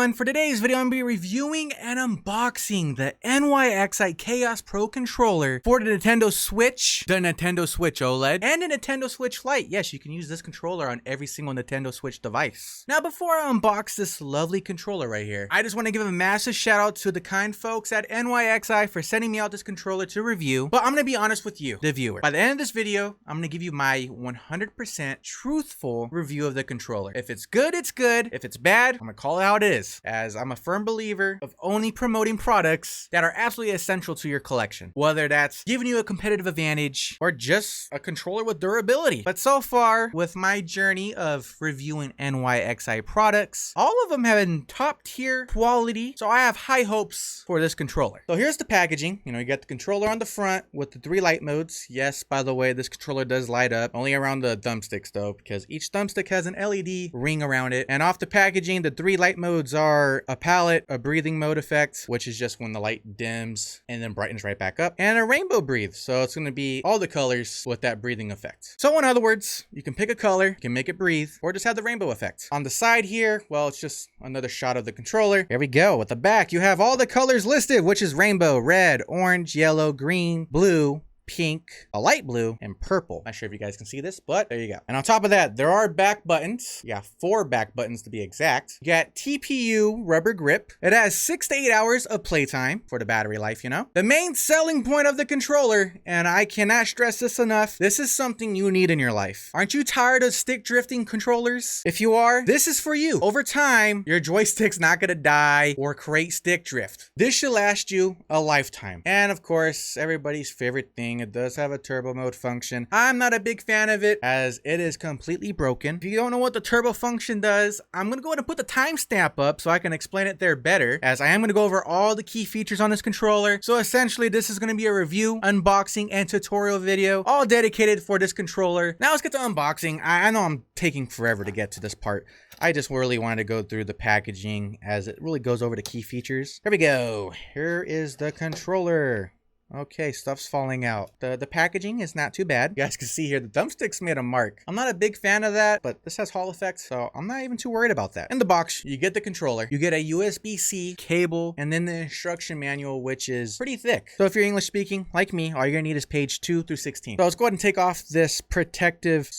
everyone, for today's video I'm going to be reviewing and unboxing the NYXI Chaos Pro Controller for the Nintendo Switch, the Nintendo Switch OLED, and the Nintendo Switch Lite. Yes, you can use this controller on every single Nintendo Switch device. Now before I unbox this lovely controller right here, I just want to give a massive shout out to the kind folks at NYXI for sending me out this controller to review. But I'm going to be honest with you, the viewer. By the end of this video, I'm going to give you my 100% truthful review of the controller. If it's good, it's good. If it's bad, I'm going to call it how it is, as I'm a firm believer of only promoting products that are absolutely essential to your collection, whether that's giving you a competitive advantage or just a controller with durability. But so far, with my journey of reviewing NYXI products, all of them have been top tier quality, so I have high hopes for this controller. So here's the packaging. You got the controller on the front with the 3 light modes. Yes, by the way, this controller does light up, only around the thumbsticks though, because each thumbstick has an LED ring around it. And off the packaging, the 3 light modes are a palette, a breathing mode effect, which is just when the light dims and then brightens right back up, and a rainbow breathe. So it's going to be all the colors with that breathing effect. So in other words, you can pick a color, you can make it breathe, or just have the rainbow effect. On the side here, well, it's just another shot of the controller. Here we go. At the back, you have all the colors listed, which is rainbow, red, orange, yellow, green, blue, pink, a light blue, and purple. Not sure if you guys can see this, but there you go. And on top of that, there are back buttons. Yeah, 4 back buttons to be exact. You got TPU rubber grip. It has 6 to 8 hours of playtime for the battery life, The main selling point of the controller, and I cannot stress this enough, this is something you need in your life. Aren't you tired of stick drifting controllers? If you are, this is for you. Over time, your joystick's not gonna die or create stick drift. This should last you a lifetime. And of course, everybody's favorite thing, it does have a turbo mode function. I'm not a big fan of it as it is completely broken. If you don't know what the turbo function does, I'm going to go ahead and put the timestamp up so I can explain it there better, as I am going to go over all the key features on this controller. So essentially, this is going to be a review, unboxing, and tutorial video, all dedicated for this controller. Now let's get to unboxing. I know I'm taking forever to get to this part. I just really wanted to go through the packaging as it really goes over the key features. Here we go. Here is the controller. Okay, stuff's falling out. The packaging is not too bad. You guys can see here, the thumbsticks made a mark. I'm not a big fan of that, but this has Hall effect, so I'm not even too worried about that. In the box, you get the controller, you get a USB-C cable, and then the instruction manual, which is pretty thick. So if you're English speaking, like me, all you're gonna need is page 2 through 16. So let's go ahead and take off this protective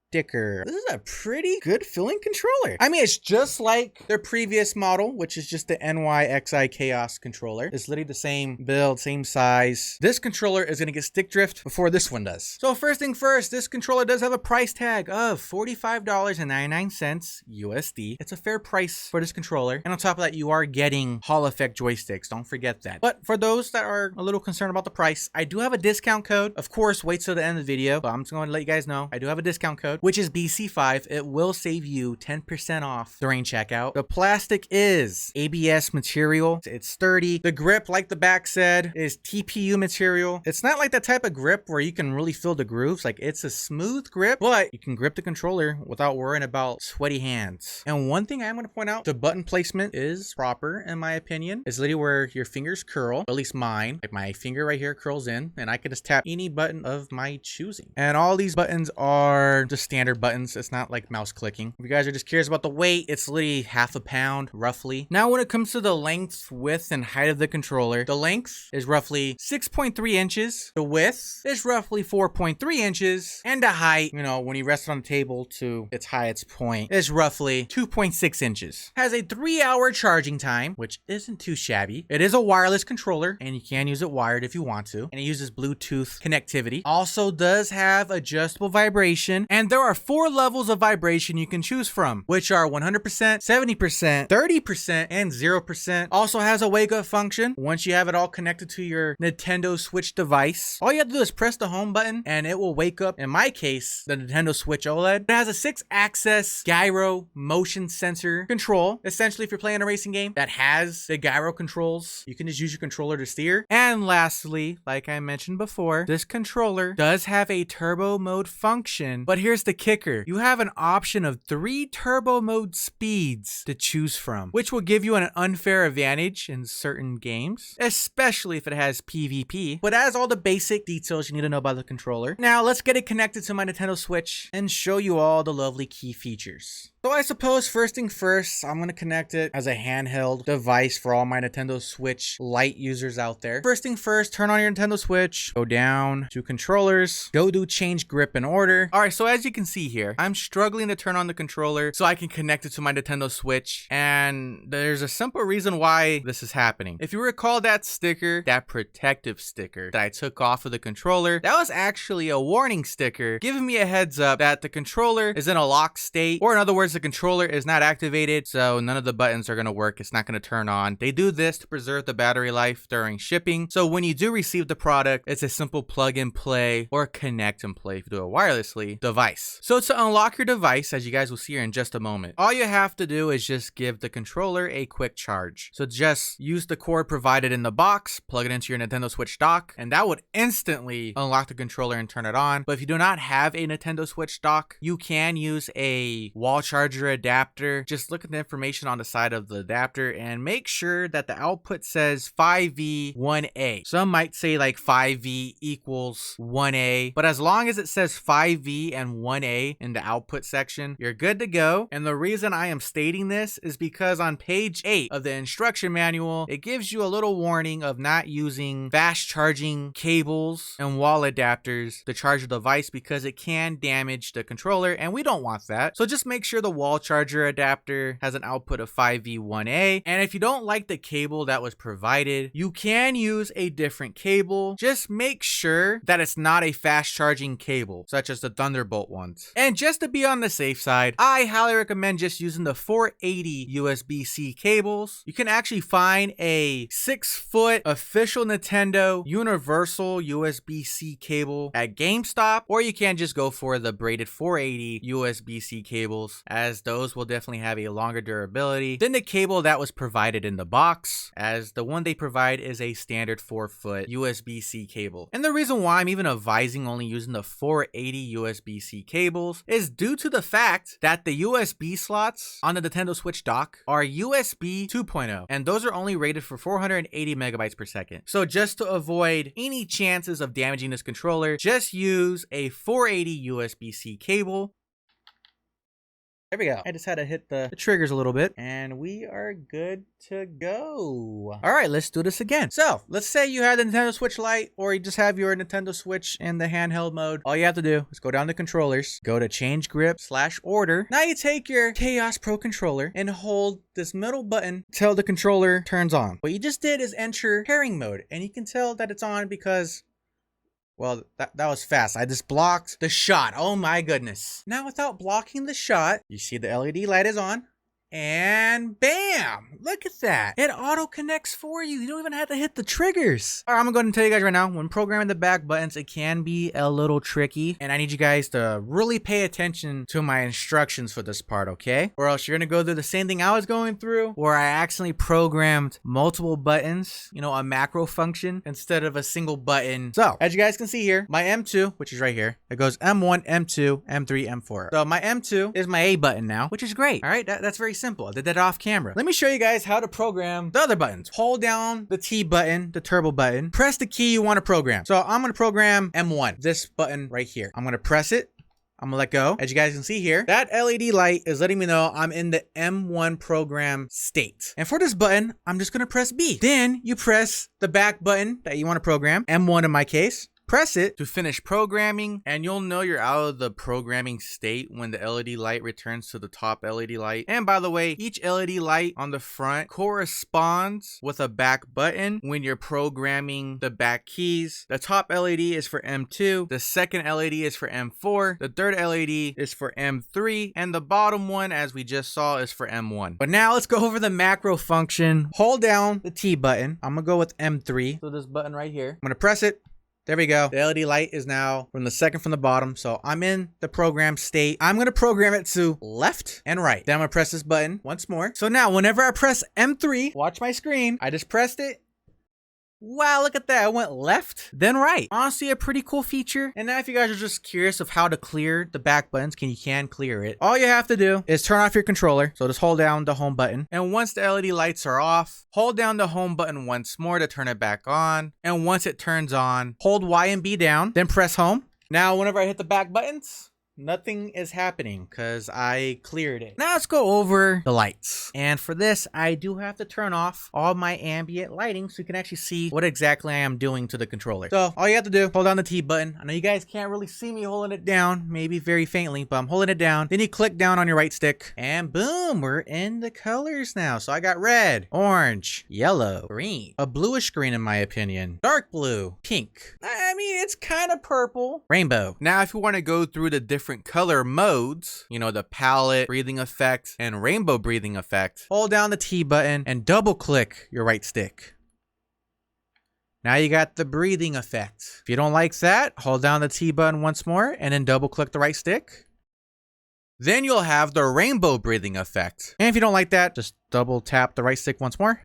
sticker. This is a pretty good feeling controller. I mean, it's just like their previous model, which is just the NYXI Chaos controller. It's literally the same build, same size. This controller is going to get stick drift before this one does. So first thing first, this controller does have a price tag of $45.99 USD. It's a fair price for this controller. And on top of that, you are getting Hall effect joysticks. Don't forget that. But for those that are a little concerned about the price, I do have a discount code. Of course, wait till the end of the video, but I'm just going to let you guys know I do have a discount code, which is BC5. It will save you 10% off during checkout. The plastic is ABS material. It's sturdy. The grip, like the back said, is TPU material. It's not like that type of grip where you can really feel the grooves. Like, it's a smooth grip, but you can grip the controller without worrying about sweaty hands. And one thing I'm going to point out, the button placement is proper in my opinion. It's literally where your fingers curl, at least mine. Like, my finger right here curls in, and I can just tap any button of my choosing. And all these buttons are just standard buttons. It's not like mouse clicking. If you guys are just curious about the weight, it's literally half a pound roughly. Now when it comes to the length, width, and height of the controller, the length is roughly 6.3 inches. The width is roughly 4.3 inches. And the height, when you rest it on the table to its highest point, is roughly 2.6 inches. Has a 3-hour charging time, which isn't too shabby. It is a wireless controller, and you can use it wired if you want to. And it uses Bluetooth connectivity. Also does have adjustable vibration, and there are 4 levels of vibration you can choose from, which are 100%, 70%, 30%, and 0%. Also has a wake up function once you have it all connected to your Nintendo Switch device. All you have to do is press the home button and it will wake up, in my case, the Nintendo Switch OLED. It has a 6-axis gyro motion sensor control. Essentially, if you're playing a racing game that has the gyro controls, you can just use your controller to steer. And lastly, like I mentioned before, this controller does have a turbo mode function, but here's the the kicker. You have an option of 3 turbo mode speeds to choose from, which will give you an unfair advantage in certain games, especially if it has PvP, but as all the basic details you need to know about the controller. Now let's get it connected to my Nintendo Switch and show you all the lovely key features. So I suppose first thing first, I'm gonna connect it as a handheld device for all my Nintendo Switch Lite users out there. First thing first, turn on your Nintendo Switch, go down to controllers, go to change grip and order. All right, so as you can see here, I'm struggling to turn on the controller so I can connect it to my Nintendo Switch, and there's a simple reason why this is happening. If you recall that sticker, that protective sticker that I took off of the controller, that was actually a warning sticker giving me a heads up that the controller is in a lock state, or in other words, the controller is not activated, so none of the buttons are going to work. It's not going to turn on. They do this to preserve the battery life during shipping, so when you do receive the product, it's a simple plug and play or connect and play if you do it wirelessly device. So to unlock your device, as you guys will see here in just a moment, all you have to do is just give the controller a quick charge. So just use the cord provided in the box, plug it into your Nintendo Switch dock, and that would instantly unlock the controller and turn it on. But if you do not have a Nintendo Switch dock, you can use a wall charger adapter. Just look at the information on the side of the adapter and make sure that the output says 5V 1A. Some might say like 5V equals 1A, but as long as it says 5V and 1A in the output section, you're good to go. And the reason I am stating this is because on page 8 of the instruction manual, it gives you a little warning of not using fast charging cables and wall adapters to charge the device because it can damage the controller, and we don't want that. So just make sure the wall charger adapter has an output of 5V1A, and if you don't like the cable that was provided, you can use a different cable. Just make sure that it's not a fast charging cable such as the Thunderbolt ones. And just to be on the safe side, I highly recommend just using the 480 USB-C cables. You can actually find a 6-foot official Nintendo universal USB-C cable at GameStop, or you can just go for the braided 480 USB-C cables, as those will definitely have a longer durability than the cable that was provided in the box, as the one they provide is a standard 4-foot USB-C cable. And the reason why I'm even advising only using the 480 USB-C cables is due to the fact that the USB slots on the Nintendo Switch dock are USB 2.0, and those are only rated for 480 megabytes per second. So just to avoid any chances of damaging this controller, just use a 480 USB-C cable. There we go. I just had to hit the triggers a little bit and we are good to go. All right, let's do this again. So let's say you have the Nintendo Switch Lite, or you just have your Nintendo Switch in the handheld mode. All you have to do is go down to controllers, go to change grip / order. Now you take your Chaos Pro controller and hold this middle button till the controller turns on. What you just did is enter pairing mode, and you can tell that it's on because, well, that was fast. I just blocked the shot. Oh my goodness. Now without blocking the shot, you see the LED light is on. And bam! Look at that. It auto connects for you. You don't even have to hit the triggers. All right, I'm gonna go ahead and tell you guys right now, when programming the back buttons, it can be a little tricky. And I need you guys to really pay attention to my instructions for this part, okay? Or else you're gonna go through the same thing I was going through, where I accidentally programmed multiple buttons, you know, a macro function instead of a single button. So, as you guys can see here, my M2, which is right here, it goes M1, M2, M3, M4. So my M2 is my A button now, which is great. All right, that's very simple. I did that off camera. Let me show you guys how to program the other buttons. Hold down the T button, the turbo button, press the key you want to program. So I'm going to program M1, this button right here. I'm going to press it. I'm gonna let go. As you guys can see here, that LED light is letting me know I'm in the M1 program state. And for this button, I'm just gonna press B. Then you press the back button that you want to program, M1 in my case. Press it to finish programming, and you'll know you're out of the programming state when the LED light returns to the top LED light. And by the way, each LED light on the front corresponds with a back button when you're programming the back keys. The top LED is for M2, the second LED is for M4, the third LED is for M3, and the bottom one, as we just saw, is for M1. But now let's go over the macro function. Hold down the T button. I'm gonna go with M3, so this button right here. I'm gonna press it. There we go. The LED light is now from the second from the bottom. So I'm in the program state. I'm going to program it to left and right. Then I'm going to press this button once more. So now whenever I press M3, watch my screen. I just pressed it. Wow, look at that. I went left, then right. Honestly, a pretty cool feature. And now if you guys are just curious of how to clear the back buttons, you can clear it. All you have to do is turn off your controller. So just hold down the home button. And once the LED lights are off, hold down the home button once more to turn it back on. And once it turns on, hold Y and B down, then press home. Now, whenever I hit the back buttons, nothing is happening because I cleared it. Now let's go over the lights. And for this, I do have to turn off all my ambient lighting so you can actually see what exactly I am doing to the controller. So all you have to do, hold down the T button. I know you guys can't really see me holding it down, maybe very faintly, but I'm holding it down. Then you click down on your right stick and boom, we're in the colors now. So I got red, orange, yellow, green, a bluish green in my opinion, dark blue, pink. I mean, it's kind of purple, rainbow. Now, if you want to go through the different color modes, you know, the palette, breathing effect, and rainbow breathing effect, hold down the T button and double click your right stick. Now you got the breathing effect. If you don't like that, hold down the T button once more and then double click the right stick. Then you'll have the rainbow breathing effect. And if you don't like that, just double tap the right stick once more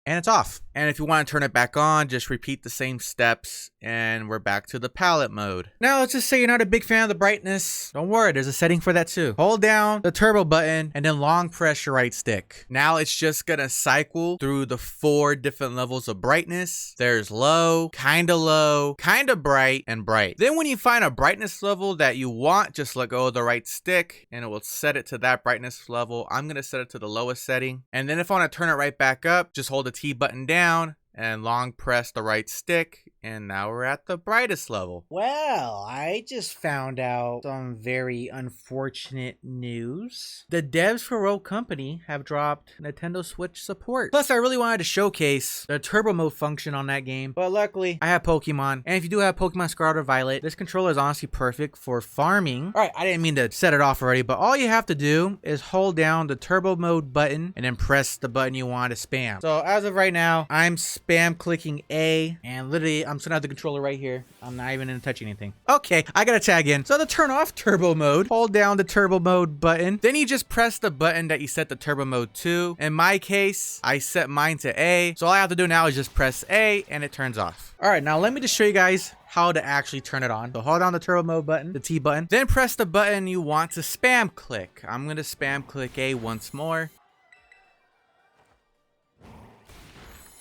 and it's off. And if you want to turn it back on, just repeat the same steps and we're back to the palette mode. Now let's just say you're not a big fan of the brightness. Don't worry, there's a setting for that too. Hold down the turbo button and then long press your right stick. Now it's just gonna cycle through the 4 different levels of brightness. There's low, kinda bright, and bright. Then when you find a brightness level that you want, just let go of the right stick and it will set it to that brightness level. I'm gonna set it to the lowest setting. And then if I want to turn it right back up, just hold the T button down and long press the right stick, and now we're at the brightest level. Well, I just found out some very unfortunate news. The devs for Rogue Company have dropped Nintendo Switch support. Plus, I really wanted to showcase the turbo mode function on that game, but luckily, I have Pokemon, and if you do have Pokemon Scarlet or Violet, this controller is honestly perfect for farming. Alright, I didn't mean to set it off already, but all you have to do is hold down the turbo mode button, and then press the button you want to spam. So, as of right now, I'm spam clicking A, and literally I'm setting out the controller right here. I'm not even gonna touch anything. Okay, I gotta tag in. So to turn off turbo mode, hold down the turbo mode button, then you just press the button that you set the turbo mode to. In my case, I set mine to A, so all I have to do now is just press A and it turns off. All right, now let me just show you guys how to actually turn it on. So hold down the turbo mode button, the T button, then press the button you want to spam click. I'm gonna spam click A once more.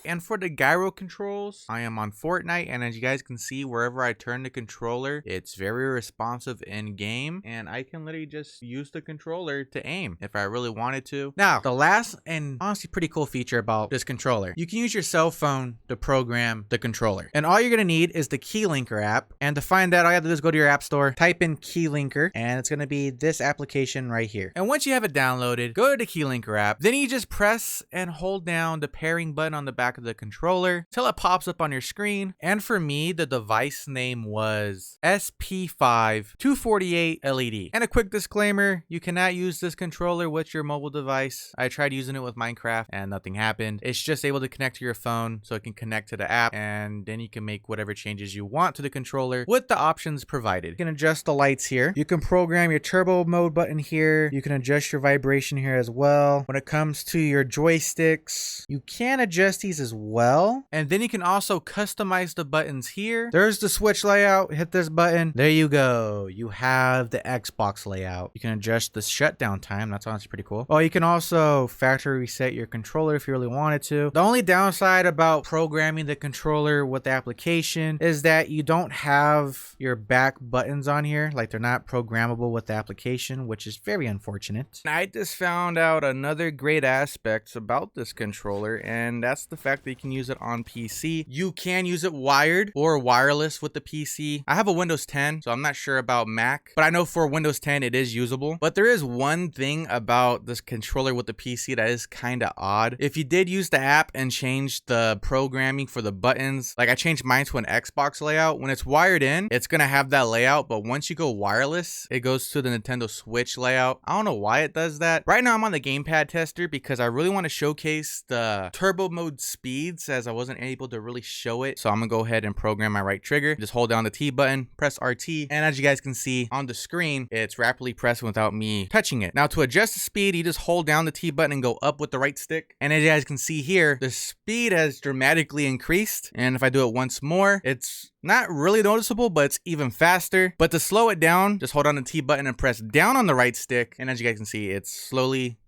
And for the gyro controls, I am on Fortnite, and as you guys can see, wherever I turn the controller, it's very responsive in game, and I can literally just use the controller to aim if I really wanted to. Now, the last and honestly pretty cool feature about this controller, you can use your cell phone to program the controller. And all you're gonna need is the KeyLinker app, and to find that, all you have to do is go to your app store, type in KeyLinker, and it's gonna be this application right here. And once you have it downloaded, go to the KeyLinker app, then you just press and hold down the pairing button on the back of the controller till it pops up on your screen. And for me, the device name was SP5-248 LED. And a quick disclaimer, you cannot use this controller with your mobile device. I tried using it with Minecraft and nothing happened. It's just able to connect to your phone, so it can connect to the app, and then you can make whatever changes you want to the controller with the options provided. You can adjust the lights here. You can program your turbo mode button here. You can adjust your vibration here as well. When it comes to your joysticks, you can adjust these as well. And then you can also customize the buttons here. There's the Switch layout. Hit this button. There you go. You have the Xbox layout. You can adjust the shutdown time. That's honestly pretty cool. Oh, you can also factory reset your controller if you really wanted to. The only downside about programming the controller with the application is that you don't have your back buttons on here. Like, they're not programmable with the application, which is very unfortunate. I just found out another great aspect about this controller, and that's the fact that you can use it on PC. You can use it wired or wireless with the PC. I have a Windows 10, so I'm not sure about Mac, but I know for Windows 10 it is usable. But there is one thing about this controller with the PC that is kind of odd. If you did use the app and change the programming for the buttons, like I changed mine to an Xbox layout, when it's wired in, it's gonna have that layout, but once you go wireless, it goes to the Nintendo Switch layout. I don't know why it does that. Right now I'm on the gamepad tester because I really want to showcase the turbo mode speed speeds as I wasn't able to really show it. So I'm gonna go ahead and program my right trigger. Just hold down the T button, press RT, and as you guys can see on the screen, it's rapidly pressing without me touching it. Now to adjust the speed, you just hold down the T button and go up with the right stick. And as you guys can see here, the speed has dramatically increased. And if I do it once more, it's not really noticeable, but it's even faster. But to slow it down, just hold down the T button and press down on the right stick. And as you guys can see, it's slowly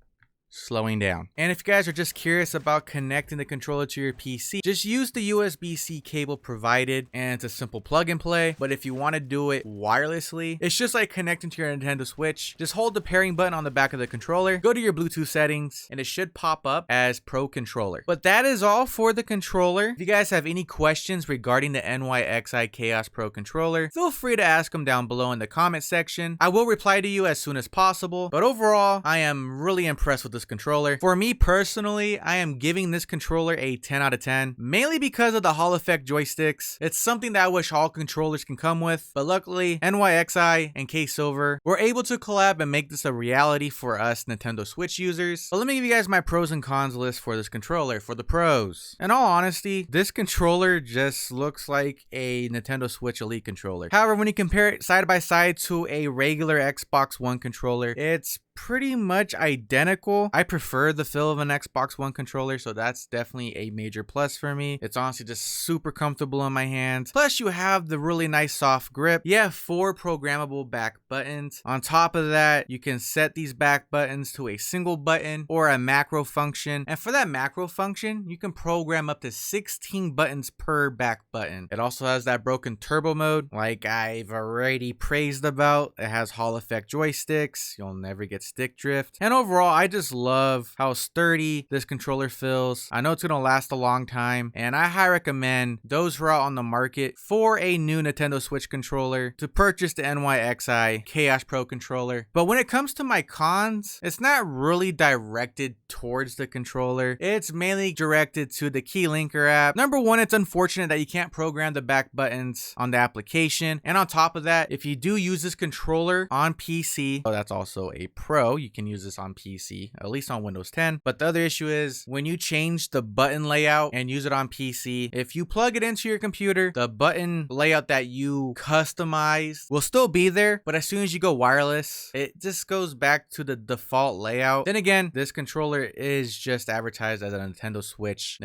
slowing down. And if you guys are just curious about connecting the controller to your PC, just use the USB-C cable provided, and it's a simple plug and play. But if you want to do it wirelessly, it's just like connecting to your Nintendo Switch. Just hold the pairing button on the back of the controller, go to your Bluetooth settings, and it should pop up as Pro Controller. But that is all for the controller. If you guys have any questions regarding the NYXI Chaos Pro Controller, feel free to ask them down below in the comment section. I will reply to you as soon as possible. But overall, I am really impressed with this controller. For me personally, I am giving this controller a 10 out of 10, mainly because of the Hall effect joysticks. It's something that I wish all controllers can come with, but luckily NYXI and K-Silver were able to collab and make this a reality for us Nintendo Switch users. But let me give you guys my pros and cons list for this controller. For the pros, in all honesty, this controller just looks like a Nintendo Switch Elite controller. However, when you compare it side by side to a regular Xbox One controller, it's pretty much identical. I prefer the feel of an Xbox One controller, so that's definitely a major plus for me. It's honestly just super comfortable in my hands. Plus, you have the really nice soft grip. You have 4 programmable back buttons. On top of that, you can set these back buttons to a single button or a macro function. And for that macro function, you can program up to 16 buttons per back button. It also has that broken turbo mode, like I've already praised about. It has Hall effect joysticks. You'll never get stick drift. And overall, I just love how sturdy this controller feels. I know it's gonna last a long time, and I highly recommend those who are out on the market for a new Nintendo Switch controller to purchase the NYXI Chaos Pro Controller. But when it comes to my cons, it's not really directed towards the controller. It's mainly directed to the KeyLinker app. Number one, it's unfortunate that you can't program the back buttons on the application. And on top of that, if you do use this controller on PC, oh, that's also a pro. You can use this on PC, at least on Windows 10. But the other issue is when you change the button layout and use it on PC, if you plug it into your computer, the button layout that you customized will still be there. But as soon as you go wireless, it just goes back to the default layout. Then again, this controller is just advertised as a Nintendo Switch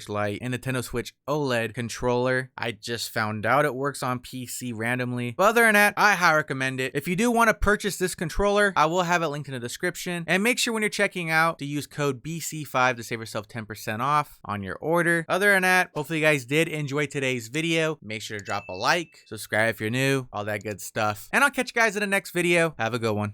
Lite, and Nintendo Switch OLED controller. I just found out it works on PC randomly. But other than that, I highly recommend it. If you do want to purchase this controller, I will have it linked in the description, and make sure when you're checking out to use code BC5 to save yourself 10% off on your order. Other than that, hopefully you guys did enjoy today's video. Make sure to drop a like, subscribe if you're new, all that good stuff, and I'll catch you guys in the next video. Have a good one.